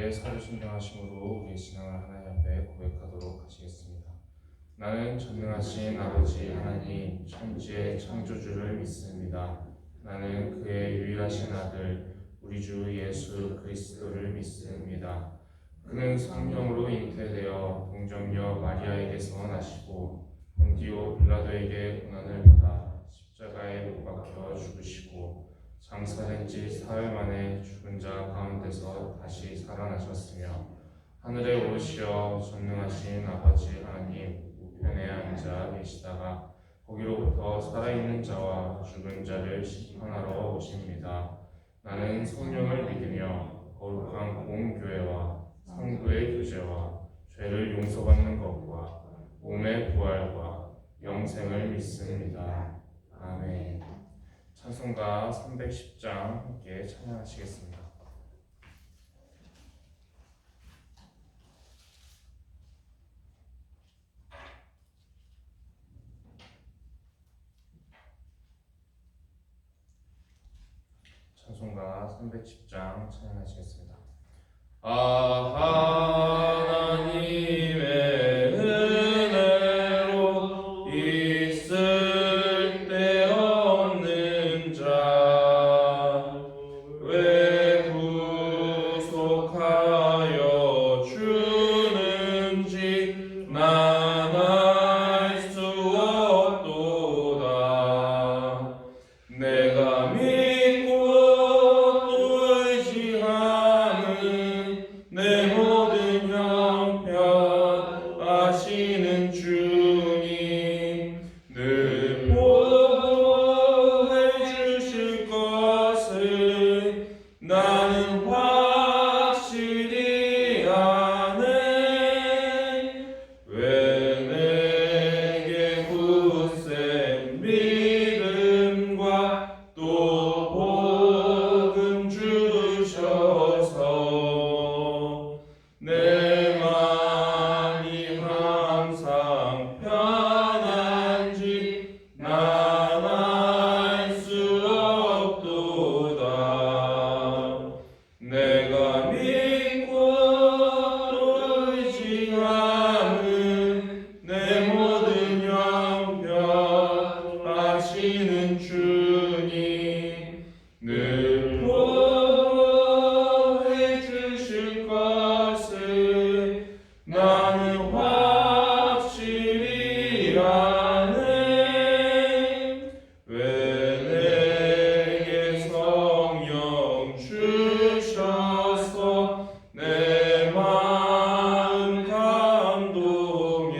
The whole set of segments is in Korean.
우리의 사료신령하심으로 우리의 신앙을 하나님 앞에 고백하도록 하시겠습니다. 나는 전능하신 아버지 하나님 천지의 창조주를 믿습니다. 나는 그의 유일하신 아들 우리 주 예수 그리스도를 믿습니다. 그는 성령으로 잉태되어 동정녀 마리아에게서 나시고 본디오 빌라도에게 고난을 받아 십자가에 못 박혀 죽으시고 장사된 지 사흘 만에 죽은 자 가운데서 다시 살아나셨으며 하늘에 오르시어 전능하신 아버지 하나님 우편에 앉아 계시다가 거기로부터 살아있는 자와 죽은 자를 심판하러 오십니다. 나는 성령을 믿으며 거룩한 공교회와 성도의 교제와 죄를 용서받는 것과 몸의 부활과 영생을 믿습니다. 아멘. 찬송가 310장 함께 찬양하시겠습니다. 찬송가 310장 찬양하시겠습니다. 하나님의 은혜로 있을 때 없는 자 왜 구속하여 주는지 난 알 수 없도다. 내가 내 모든 형편 아시는 주님 늘 보호해 주실 것을 나는 확실히 아네. 왜 내게 굳센 믿음과 또 복음 주셔서 내 맘이 항상 편한지 난 알 수 없도다. 내가 믿고 또 의지하는 내 모든 형편 아시는 주님 늘 보호해 주실 것을 나는 확실히 아네. 왜 내게 성령 주셔서 내 마음 감동해.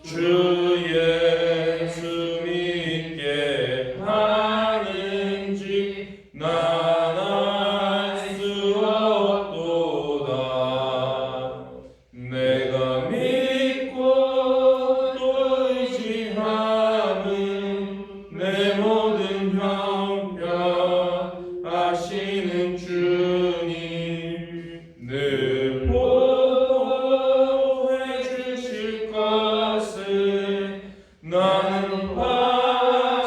주 예수 믿게 하는지 난 알 수 없도다. 내가 믿고 또 의지하는 내 모든 형편 아시는 주님 늘 보호해 주실 것을 나는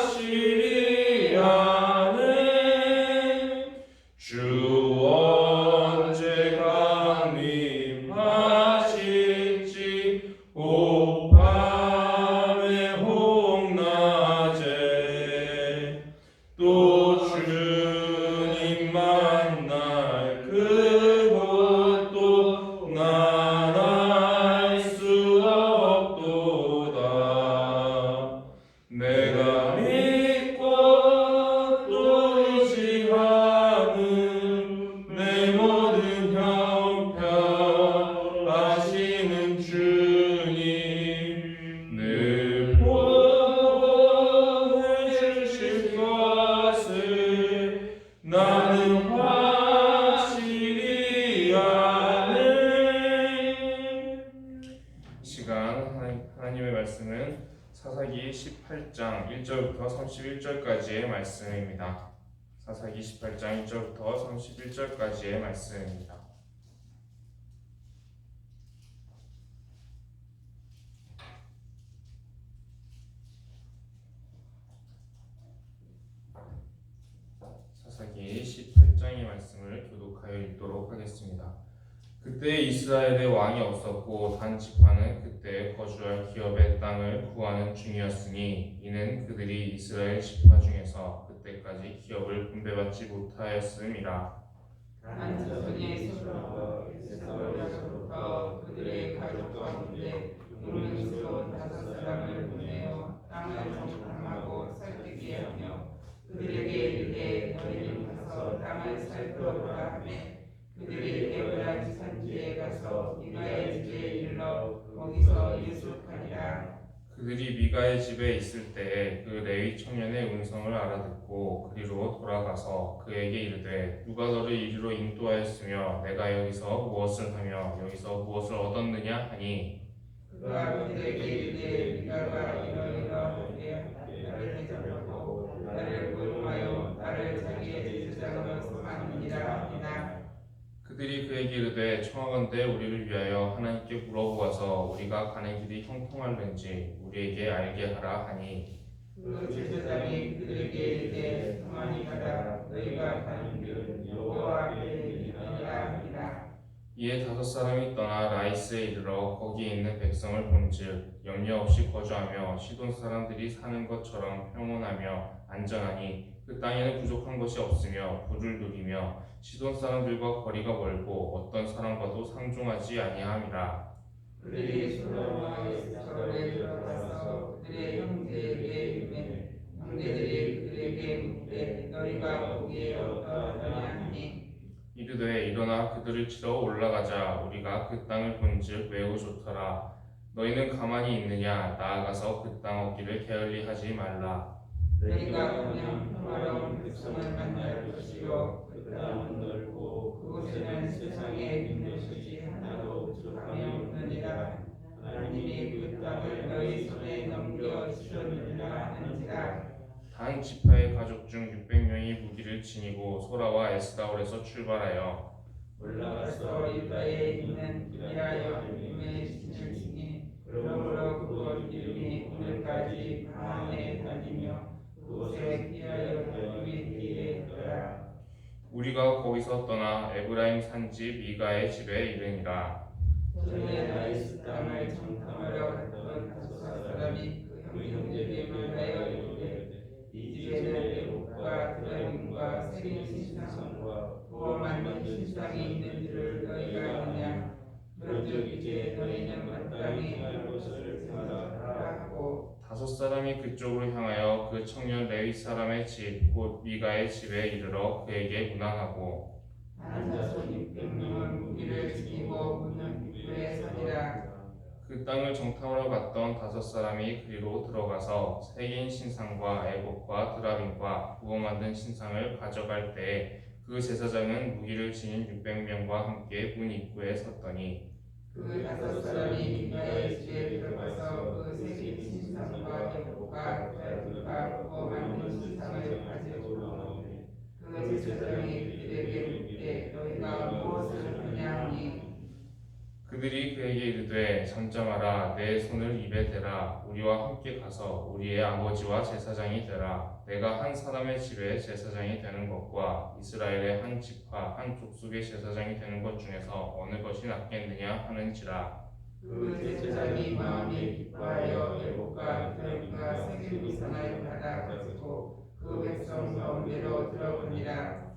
확실히 아네. 주 언제 강림하실지 혹 밤에 혹 낮에 또 주님 만날 그곳도 난 알 수 없도다. 내가 믿고 또 의지하는 내 모든 형편 아시는 주님 늘 보호해 주실 것을 나는 확실히 아네. 시간 하나님의 말씀은 사사기 18장 1절부터 31절까지의 말씀입니다. 사사기 18장 1절부터 31절까지의 말씀입니다. 사사기 18장의 말씀을 교독하여 읽도록 그때 이스라엘에 왕이 없었고 단 지파는 그때 거주할 기업의 땅을 구하는 중이었으니 이는 그들이 이스라엘 지파 중에서 그때까지 기업을 분배받지 못하였음이라. 단 자손이 서로와 에사로부터 그들의 가족 가운데 용맹스러운 5 사람을 보내어 땅을 정탐하고 살피게 하며 그들에게 이르되 너희는 가서 땅을 살펴보라 하매 그들이 에브라임 산지에 가서 미가의 집에 이르러 거기서 유숙하니라. 그들이 미가의 집에 있을 때에 그 레위 청년의 음성을 알아듣고 그리로 돌아가서 그에게 이르되 누가 너를 이리로 인도하였으며 내가 여기서 무엇을 하며 여기서 무엇을 얻었느냐 하니 그가 그들에게 이르되 미가가 이러이러하게 나를 대접하고 나를 고용하여 나를 자기의 제사장으로 삼았느니라 하니라. 그들이 그에게 이르되 청하건대 우리를 위하여 하나님께 물어보아서 우리가 가는 길이 형통할는지 우리에게 알게 하라 하니 그 제사장이 그들에게 이르되 가만히 가라 너희가 가는 길은 여호와 앞에 있느니라 하니라. 이에 5 사람이 떠나 라이스에 이르러 거기에 있는 백성을 본즉 염려 없이 거주하며 시돈 사람들이 사는 것처럼 평온하며 안전하니 그 땅에는 부족한 것이 없으며 부를 누리며 시돈 사람들과 거리가 멀고 어떤 사람과도 상종하지 아니함이라. 그들이 솔로몬과 에스더에 들어가서 그들의 형제에게 이르매 형제들이 그들에게 묻되 너희가 거기에 어떠하냐 하니 이르되 일어나 그들을 치러 올라가자. 우리가 그 땅을 본즉 매우 좋더라. 너희는 가만히 있느냐? 나아가서 그 땅 얻기를 게을리하지 말라. 너희가 그냥 평화로운 백성을 만날 것이요 그 땅은 넓고 그곳에는 세상에 있는 것이 하나도 부족함이 없느니라. 하나님이 그 땅을 너희 손에 넘겨 주셨느니라 하는지라. 단 지파의 가족 중 600명이 무기를 지니고 소라와 에스다올에서 출발하여 올라가서 유다에 있는 기라여림의 신을 지니 그러므로 그곳 이름이 오늘까지 가나안에 다니며 그곳에 기라여림이 뒤에 있더라. 우리가 거기서 떠나 에브라임 산지 미가의 집에 이르니라. 전에 라이스 땅을 정탐하러 갔던 5 사람이 그 형제에게 말하여 이르되 이 집에는 애국과 드라임과 새긴 신상과 부어 만든 신상이 있는지를 너희가 아느냐. 그런즉 이제 너희는 마땅히 할 것을 생각하라 하고 5 사람이 그쪽으로 향하여 그 청년 레위 사람의 집 곧 미가의 집에 이르러 그에게 문안하고 한 자손 600명은 무기를 지니고 문은 입구에 서니라. 그 땅을 정탐하러 갔던 5 사람이 그리로 들어가서 새긴 신상과 애곡과 드라빔과 부어 만든 신상을 가져갈 때에 그 제사장은 무기를 지닌 600명과 함께 문 입구에 섰더니 그 5 사람이 미가의 집에 들어가서 그 새긴 신상과 애곡과 드라빔과 부어 만든 신상을 가지고 나오니 그 제사장이 그들에게 묻되 너희가 무엇을 하냐 하니 그들이 그에게 이르되 잠잠하라. 내 손을 입에 대라. 우리와 함께 가서 우리의 아버지와 제사장이 되라. 내가 한 사람의 집에 제사장이 되는 것과 이스라엘의 한 지파 한 족속의 제사장이 되는 것 중에서 어느 것이 낫겠느냐 하는지라. 그 제사장이 마음에 기뻐하여 애곡과 드라빔과 새긴 우상을 받아 가지고 그 백성 가운데로 들어오니라.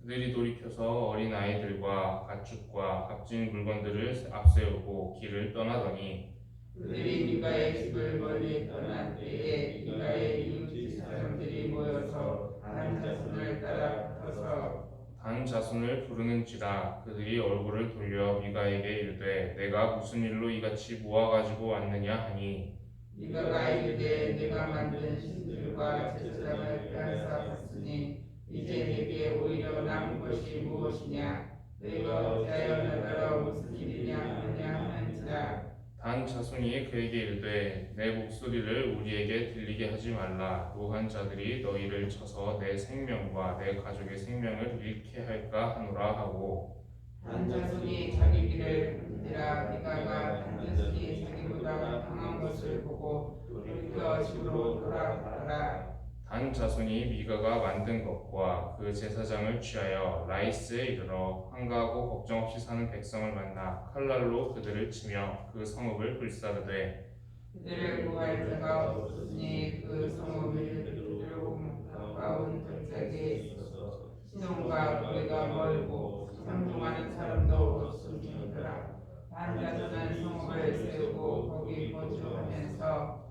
그들이 돌이켜서 어린 아이들과 가축과 값진 물건들을 앞세우고 길을 떠나더니 그들이 미가의 집을 멀리 떠난 때에 미가의 이웃 사람들이 모여서 단 자손을 따라 붙어서 단 자손을 부르는지라. 그들이 얼굴을 돌려 미가에게 이르되 내가 무슨 일로 이같이 모아가지고 왔느냐 하니 미가가 이르되 내가 만든 신들과 제사장을 빼앗아 갔으니 이제 내게 오히려 남은 것이 무엇이냐. 너희가 어찌하여 나더러 무슨 일이냐 하는지라. 단 자손이 그에게 이르되 내 목소리를 우리에게 들리게 하지 말라. 노한 자들이 너희를 쳐서 내 생명과 내 가족의 생명을 잃게 할까 하노라 하고 한 자손이 자기 길을 걷니라. 미가가 한 자손이 자기보다 강한 것을 보고 돌이켜 집으로 돌아가더라. 단 자손이 미가가 만든 것과 그 제사장을 취하여 라이스에 이르러 한가하고 걱정 없이 사는 백성을 만나 칼날로 그들을 치며 그 성읍을 불사르되 그들을 구할 자가 없으니 그 성읍을 들고 가까운 돌짝에 있어서 시돈과 거리가 멀고 상종하는 사람도 없음이더라. 단 자손은 성읍을 세우고 거기 거주하면서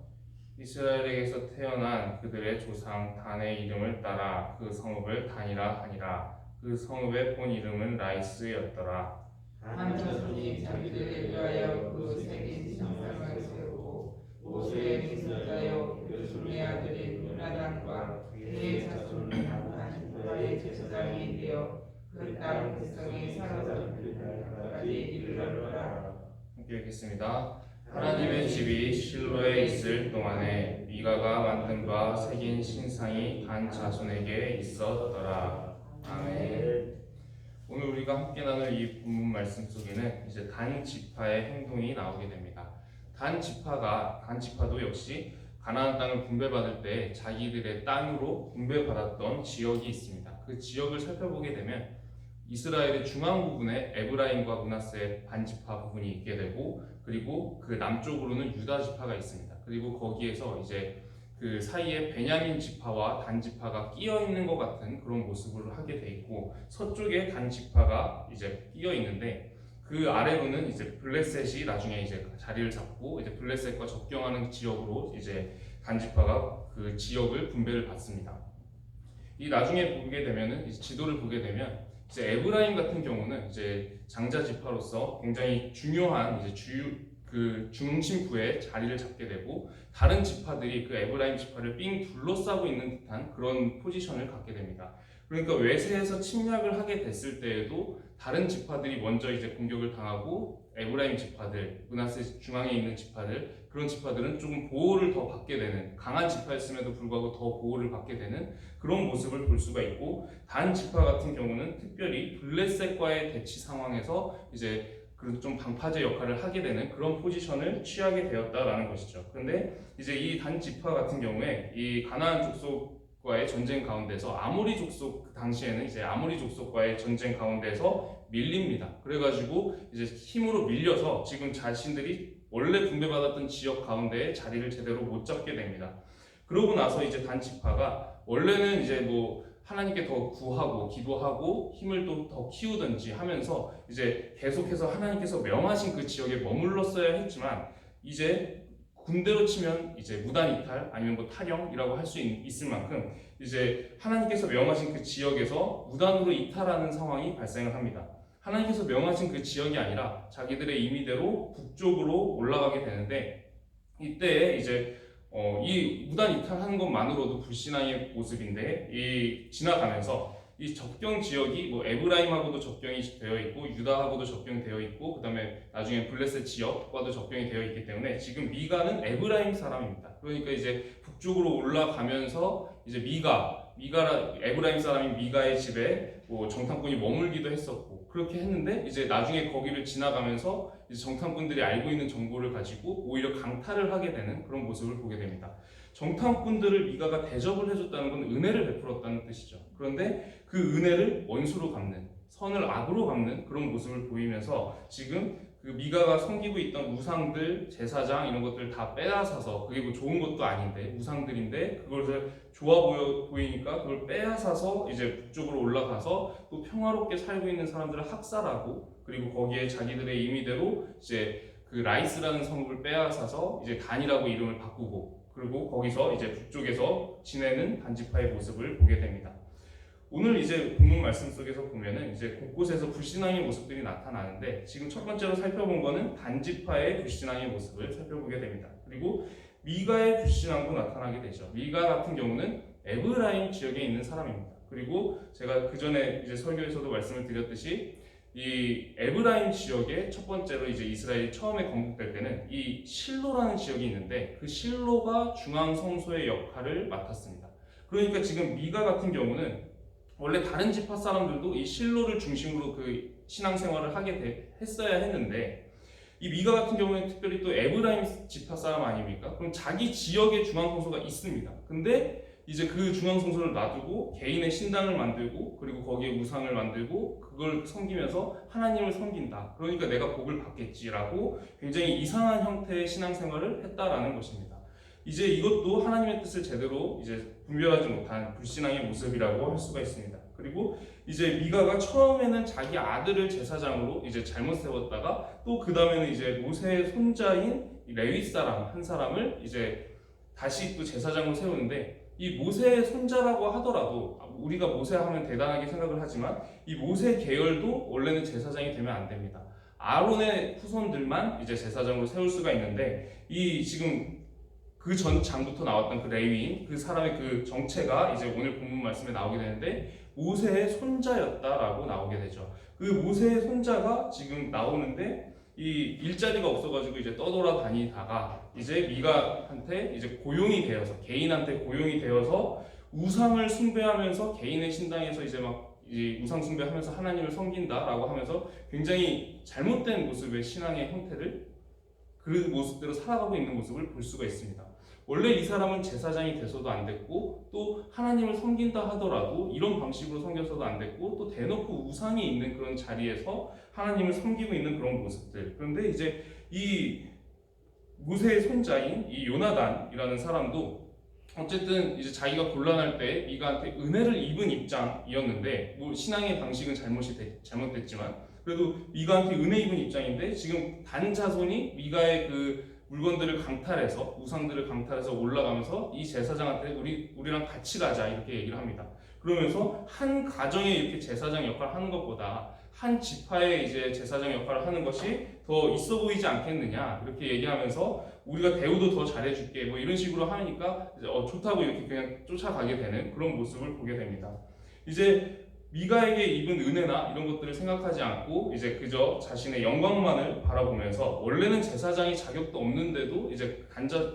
이스라엘에게서 태어난 그들의 조상 단의 이름을 따라 그 성읍을 단이라 하니라. 그 성읍의 본 이름은 라이스였더라. 단 자손이 자기들을 위하여 그 새긴 신상을 세우고 모세의 미술자여 교순의 아들인 요나단과 그의 자손 한나의 제사장이 되어 그 땅 백성이 사로잡힐 때까지 이르렀더라. 함께 읽겠습니다. 하나님의 집이 실로에 있을 동안에 미가가 만든 바 새긴 신상이 단 자손에게 있었더라. 아멘. 오늘 우리가 함께 나눌 이 본문 말씀 속에는 이제 단 지파의 행동이 나오게 됩니다. 단 지파도 역시 가나안 땅을 분배받을 때 자기들의 땅으로 분배받았던 지역이 있습니다. 그 지역을 살펴보게 되면 이스라엘의 중앙 부분에 에브라임과 므낫세 반지파 부분이 있게 되고, 그리고 그 남쪽으로는 유다 지파가 있습니다. 그리고 거기에서 이제 그 사이에 베냐민 지파와 단 지파가 끼어 있는 것 같은 그런 모습을 하게 돼 있고, 서쪽에 단 지파가 이제 끼어 있는데 그 아래로는 이제 블레셋이 나중에 이제 자리를 잡고 이제 블레셋과 접경하는 지역으로 이제 단 지파가 그 지역을 분배를 받습니다. 이 나중에 보게 되면은 이제 지도를 보게 되면 이제 에브라임 같은 경우는 이제 장자 지파로서 굉장히 중요한 이제 그 중심부에 자리를 잡게 되고, 다른 지파들이 그 에브라임 지파를 삥 둘러싸고 있는 듯한 그런 포지션을 갖게 됩니다. 그러니까 외세에서 침략을 하게 됐을 때에도 다른 지파들이 먼저 이제 공격을 당하고 에브라임 지파들, 므낫세 중앙에 있는 지파들, 그런 지파들은 조금 보호를 더 받게 되는, 강한 지파였음에도 불구하고 더 보호를 받게 되는 그런 모습을 볼 수가 있고, 단 지파 같은 경우는 특별히 블레셋과의 대치 상황에서 이제 좀 방파제 역할을 하게 되는 그런 포지션을 취하게 되었다라는 것이죠. 그런데 이제 이 단 지파 같은 경우에 이 가나안 족속과의 전쟁 가운데서 아모리 족속, 그 당시에는 이제 아모리 족속과의 전쟁 가운데서 밀립니다. 그래가지고 이제 힘으로 밀려서 지금 자신들이 원래 분배받았던 지역 가운데에 자리를 제대로 못 잡게 됩니다. 그러고 나서 이제 단 지파가 원래는 이제 뭐 하나님께 더 구하고 기도하고 힘을 또 더 키우든지 하면서 이제 계속해서 하나님께서 명하신 그 지역에 머물렀어야 했지만, 이제 군대로 치면 이제 무단 이탈 아니면 뭐 탈영이라고 할 수 있을 만큼 이제 하나님께서 명하신 그 지역에서 무단으로 이탈하는 상황이 발생을 합니다. 하나님께서 명하신 그 지역이 아니라 자기들의 임의대로 북쪽으로 올라가게 되는데, 이때에 이제 이 무단 이탈하는 것만으로도 불신앙의 모습인데, 이 지나가면서 이 접경 지역이 뭐 에브라임하고도 접경이 되어 있고 유다하고도 접경되어 있고, 그 다음에 나중에 블레셋 지역과도 접경이 되어 있기 때문에 지금 미가는 에브라임 사람입니다. 그러니까 이제 북쪽으로 올라가면서 이제 에브라임 사람인 미가의 집에 뭐 정탐꾼이 머물기도 했었고, 그렇게 했는데 이제 나중에 거기를 지나가면서 이제 정탐꾼들이 알고 있는 정보를 가지고 오히려 강탈을 하게 되는 그런 모습을 보게 됩니다. 정탐꾼들을 미가가 대접을 해줬다는 건 은혜를 베풀었다는 뜻이죠. 그런데 그 은혜를 원수로 갚는, 선을 악으로 갚는 그런 모습을 보이면서 지금 그 미가가 섬기고 있던 우상들, 제사장 이런 것들 다 빼앗아서, 그게 뭐 좋은 것도 아닌데 우상들인데 그것을 좋아 보이니까 그걸 빼앗아서 이제 북쪽으로 올라가서 또 평화롭게 살고 있는 사람들을 학살하고, 그리고 거기에 자기들의 임의대로 이제 그 라이스라는 성읍을 빼앗아서 이제 단이라고 이름을 바꾸고, 그리고 거기서 이제 북쪽에서 지내는 단지파의 모습을 보게 됩니다. 오늘 이제 본문 말씀 속에서 보면은 이제 곳곳에서 불신앙의 모습들이 나타나는데, 지금 첫 번째로 살펴본 거는 단지파의 불신앙의 모습을 살펴보게 됩니다. 그리고 미가의 불신앙도 나타나게 되죠. 미가 같은 경우는 에브라임 지역에 있는 사람입니다. 그리고 제가 그 전에 이제 설교에서도 말씀을 드렸듯이 이 에브라임 지역에 첫 번째로 이제 이스라엘이 처음에 건국될 때는 이 실로라는 지역이 있는데, 그 실로가 중앙 성소의 역할을 맡았습니다. 그러니까 지금 미가 같은 경우는 원래 다른 지파 사람들도 이 실로를 중심으로 그 신앙생활을 했어야 했는데, 이 미가 같은 경우는 특별히 또 에브라임 지파 사람 아닙니까? 그럼 자기 지역에 중앙 성소가 있습니다. 근데 이제 그 중앙 성소를 놔두고 개인의 신당을 만들고 그리고 거기에 우상을 만들고 그걸 섬기면서 하나님을 섬긴다. 그러니까 내가 복을 받겠지라고 굉장히 이상한 형태의 신앙생활을 했다라는 것입니다. 이제 이것도 하나님의 뜻을 제대로 이제 분별하지 못한 불신앙의 모습이라고 할 수가 있습니다. 그리고 이제 미가가 처음에는 자기 아들을 제사장으로 이제 잘못 세웠다가 또 그 다음에는 이제 모세의 손자인 레위 사람 한 사람을 이제 다시 또 제사장으로 세우는데, 이 모세의 손자라고 하더라도 우리가 모세 하면 대단하게 생각을 하지만 이 모세 계열도 원래는 제사장이 되면 안 됩니다. 아론의 후손들만 이제 제사장으로 세울 수가 있는데, 이 지금 그 전 장부터 나왔던 그 레위인 그 사람의 그 정체가 이제 오늘 본문 말씀에 나오게 되는데 모세의 손자였다라고 나오게 되죠. 그 모세의 손자가 지금 나오는데 이 일자리가 없어가지고 이제 떠돌아다니다가 이제 미가한테 이제 고용이 되어서, 개인한테 고용이 되어서 우상을 숭배하면서 개인의 신당에서 이제 막 우상 숭배하면서 하나님을 섬긴다라고 하면서 굉장히 잘못된 모습의 신앙의 형태를 그 모습대로 살아가고 있는 모습을 볼 수가 있습니다. 원래 이 사람은 제사장이 돼서도 안 됐고 또 하나님을 섬긴다 하더라도 이런 방식으로 섬겨서도 안 됐고 또 대놓고 우상이 있는 그런 자리에서 하나님을 섬기고 있는 그런 모습들. 그런데 이제 이 모세의 손자인 이 요나단이라는 사람도 어쨌든 이제 자기가 곤란할 때 미가한테 은혜를 입은 입장이었는데, 뭐 신앙의 방식은 잘못됐지만 그래도 미가한테 은혜 입은 입장인데 지금 단 자손이 미가의 그 물건들을 강탈해서, 우상들을 강탈해서 올라가면서 이 제사장한테 우리랑 같이 가자 이렇게 얘기를 합니다. 그러면서 한 가정에 이렇게 제사장 역할을 하는 것보다 한 지파의 이제 제사장 역할을 하는 것이 더 있어 보이지 않겠느냐 이렇게 얘기하면서 우리가 대우도 더 잘해줄게 뭐 이런 식으로 하니까 좋다고 이렇게 그냥 쫓아가게 되는 그런 모습을 보게 됩니다. 이제 미가에게 입은 은혜나 이런 것들을 생각하지 않고 이제 그저 자신의 영광만을 바라보면서, 원래는 제사장이 자격도 없는데도 이제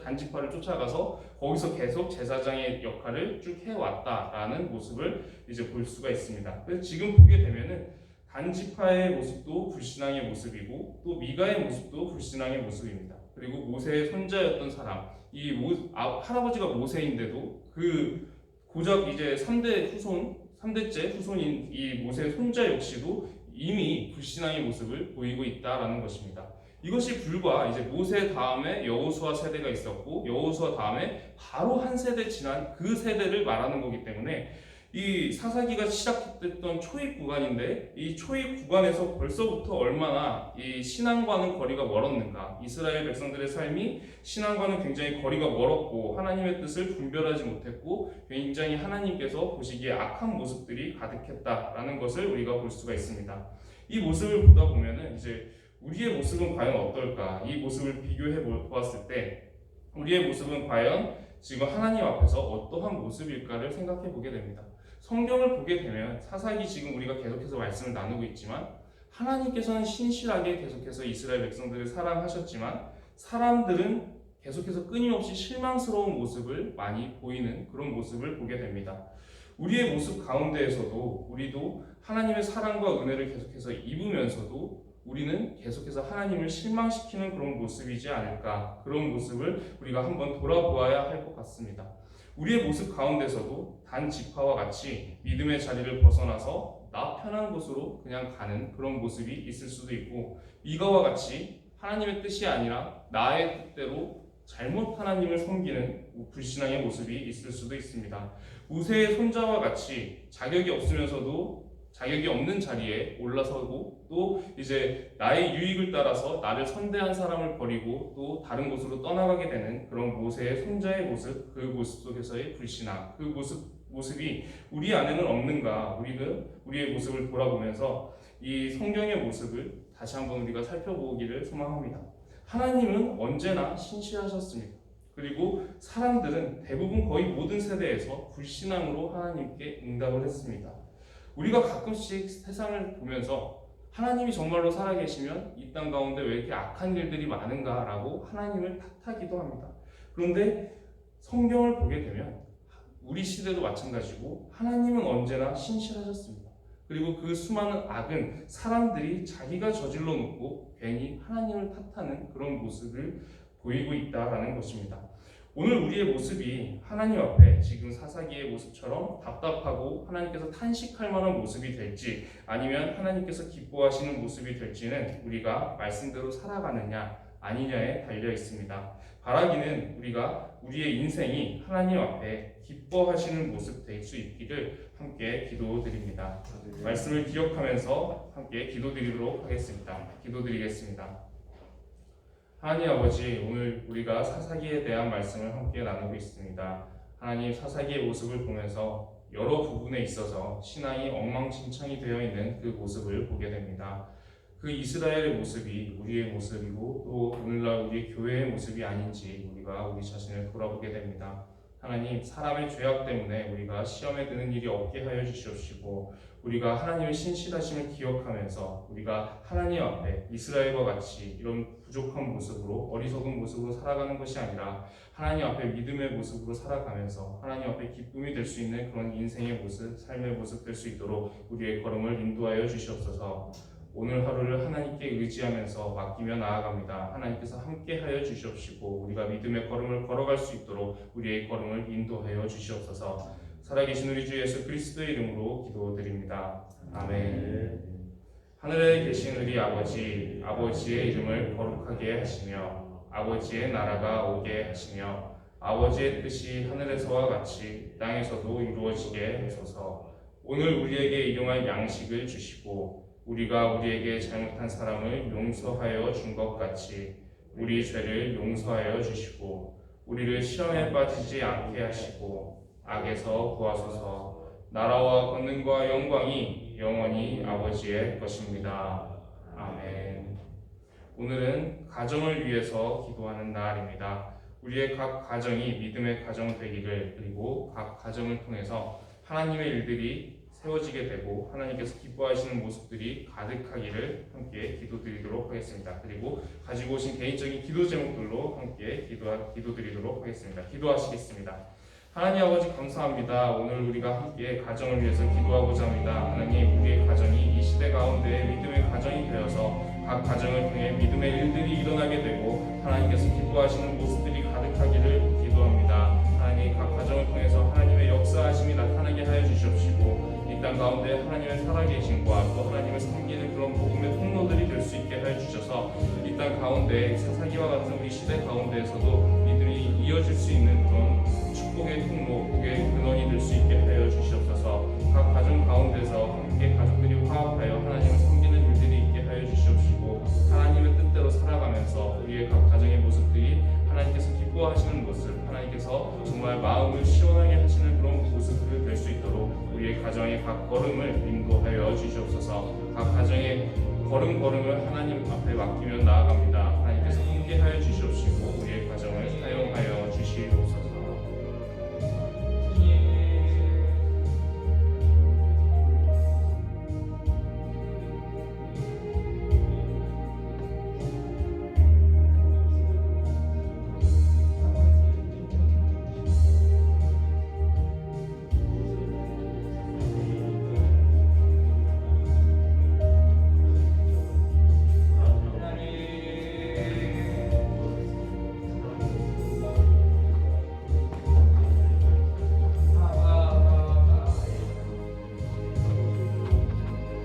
단지파를 쫓아가서 거기서 계속 제사장의 역할을 쭉 해왔다라는 모습을 이제 볼 수가 있습니다. 그래서 지금 보게 되면은 단지파의 모습도 불신앙의 모습이고 또 미가의 모습도 불신앙의 모습입니다. 그리고 모세의 손자였던 사람, 할아버지가 모세인데도 그 고작 이제 3대째 후손인 이 모세의 손자 역시도 이미 불신앙의 모습을 보이고 있다라는 것입니다. 이것이 불과 이제 모세 다음에 여호수아 세대가 있었고 여호수아 다음에 바로 한 세대 지난 그 세대를 말하는 거기 때문에 이 사사기가 시작됐던 초입 구간인데 이 초입 구간에서 벌써부터 얼마나 이 신앙과는 거리가 멀었는가, 이스라엘 백성들의 삶이 신앙과는 굉장히 거리가 멀었고 하나님의 뜻을 분별하지 못했고 굉장히 하나님께서 보시기에 악한 모습들이 가득했다라는 것을 우리가 볼 수가 있습니다. 이 모습을 보다 보면은 이제 우리의 모습은 과연 어떨까, 이 모습을 비교해 보았을 때 우리의 모습은 과연 지금 하나님 앞에서 어떠한 모습일까를 생각해 보게 됩니다. 성경을 보게 되면 사사기 지금 우리가 계속해서 말씀을 나누고 있지만 하나님께서는 신실하게 계속해서 이스라엘 백성들을 사랑하셨지만 사람들은 계속해서 끊임없이 실망스러운 모습을 많이 보이는 그런 모습을 보게 됩니다. 우리의 모습 가운데에서도 우리도 하나님의 사랑과 은혜를 계속해서 입으면서도 우리는 계속해서 하나님을 실망시키는 그런 모습이지 않을까, 그런 모습을 우리가 한번 돌아보아야 할 것 같습니다. 우리의 모습 가운데서도 단 지파와 같이 믿음의 자리를 벗어나서 나 편한 곳으로 그냥 가는 그런 모습이 있을 수도 있고, 미가와 같이 하나님의 뜻이 아니라 나의 뜻대로 잘못 하나님을 섬기는 불신앙의 모습이 있을 수도 있습니다. 모세의 손자와 같이 자격이 없으면서도 자격이 없는 자리에 올라서고 또 이제 나의 유익을 따라서 나를 선대한 사람을 버리고 또 다른 곳으로 떠나가게 되는 그런 모세의 손자의 모습, 그 모습 속에서의 불신앙, 그 모습이 우리 안에는 없는가, 우리의 모습을 돌아보면서 이 성경의 모습을 다시 한번 우리가 살펴보기를 소망합니다. 하나님은 언제나 신실하셨습니다. 그리고 사람들은 대부분 거의 모든 세대에서 불신앙으로 하나님께 응답을 했습니다. 우리가 가끔씩 세상을 보면서 하나님이 정말로 살아계시면 이 땅 가운데 왜 이렇게 악한 일들이 많은가라고 하나님을 탓하기도 합니다. 그런데 성경을 보게 되면 우리 시대도 마찬가지고 하나님은 언제나 신실하셨습니다. 그리고 그 수많은 악은 사람들이 자기가 저질러 놓고 괜히 하나님을 탓하는 그런 모습을 보이고 있다라는 것입니다. 오늘 우리의 모습이 하나님 앞에 지금 사사기의 모습처럼 답답하고 하나님께서 탄식할 만한 모습이 될지 아니면 하나님께서 기뻐하시는 모습이 될지는 우리가 말씀대로 살아가느냐 아니냐에 달려 있습니다. 바라기는 우리가 우리의 인생이 하나님 앞에 기뻐하시는 모습 될 수 있기를 함께 기도드립니다. 말씀을 기억하면서 함께 기도드리도록 하겠습니다. 기도드리겠습니다. 하나님 아버지, 오늘 우리가 사사기에 대한 말씀을 함께 나누고 있습니다. 하나님, 사사기의 모습을 보면서 여러 부분에 있어서 신앙이 엉망진창이 되어 있는 그 모습을 보게 됩니다. 그 이스라엘의 모습이 우리의 모습이고 또 오늘날 우리 교회의 모습이 아닌지 우리가 우리 자신을 돌아보게 됩니다. 하나님, 사람의 죄악 때문에 우리가 시험에 드는 일이 없게 하여 주시옵시고 우리가 하나님의 신실하심을 기억하면서 우리가 하나님 앞에 이스라엘과 같이 이런 부족한 모습으로 어리석은 모습으로 살아가는 것이 아니라 하나님 앞에 믿음의 모습으로 살아가면서 하나님 앞에 기쁨이 될 수 있는 그런 인생의 모습, 삶의 모습 될 수 있도록 우리의 걸음을 인도하여 주시옵소서. 오늘 하루를 하나님께 의지하면서 맡기며 나아갑니다. 하나님께서 함께하여 주시옵시고 우리가 믿음의 걸음을 걸어갈 수 있도록 우리의 걸음을 인도하여 주시옵소서. 살아계신 우리 주 예수 그리스도의 이름으로 기도드립니다. 아멘. 하늘에 계신 우리 아버지, 아버지의 이름을 거룩하게 하시며 아버지의 나라가 오게 하시며 아버지의 뜻이 하늘에서와 같이 땅에서도 이루어지게 하소서. 오늘 우리에게 일용할 양식을 주시고 우리가 우리에게 잘못한 사람을 용서하여 준 것 같이 우리 죄를 용서하여 주시고 우리를 시험에 빠지지 않게 하시고 악에서 구하소서. 나라와 권능과 영광이 영원히 아버지의 것입니다. 아멘. 오늘은 가정을 위해서 기도하는 날입니다. 우리의 각 가정이 믿음의 가정 되기를, 그리고 각 가정을 통해서 하나님의 일들이 세워지게 되고 하나님께서 기뻐하시는 모습들이 가득하기를 함께 기도드리도록 하겠습니다. 그리고 가지고 오신 개인적인 기도 제목들로 함께 기도드리도록 하겠습니다. 기도하시겠습니다. 하나님 아버지, 감사합니다. 오늘 우리가 함께 가정을 위해서 기도하고자 합니다. 하나님, 우리의 가정이 이 시대 가운데 믿음의 가정이 되어서 각 가정을 통해 믿음의 일들이 일어나게 되고 하나님께서 기뻐하시는 모습들이 가득하기를 기도합니다. 하나님, 각 가정을 통해서 하나님의 역사하심이 나타나게 하여 주시옵시고 이 땅 가운데 하나님의 살아계심과 또 하나님을 섬기는 그런 복음의 통로들이 될 수 있게 하여 주셔서 이 땅 가운데 사사기와 같은 우리 시대 가운데에서도 믿음이 이어질 수 있는 그런 축복의 통로, 복의 근원이 될 수 있게 하여 주시옵소서. 각 가정 가운데서 함께 가족들이 화합하여 하나님을 섬기는 일들이 있게 하여 주시옵시고 하나님의 뜻대로 살아가면서 우리의 각 가정의 모습들이 하나님께서 기뻐하시는 모습, 하나님께서 정말 마음을 시원하게 하시는 그런 모습을 될 수 있도록 우리의 가정의 각 걸음을 인도하여 주시옵소서. 각 가정의 걸음걸음을 하나님 앞에 맡기며 나아갑니다. 하나님께서 함께하여 주시옵시고 우리의 가정을 사용하여 주시옵소서.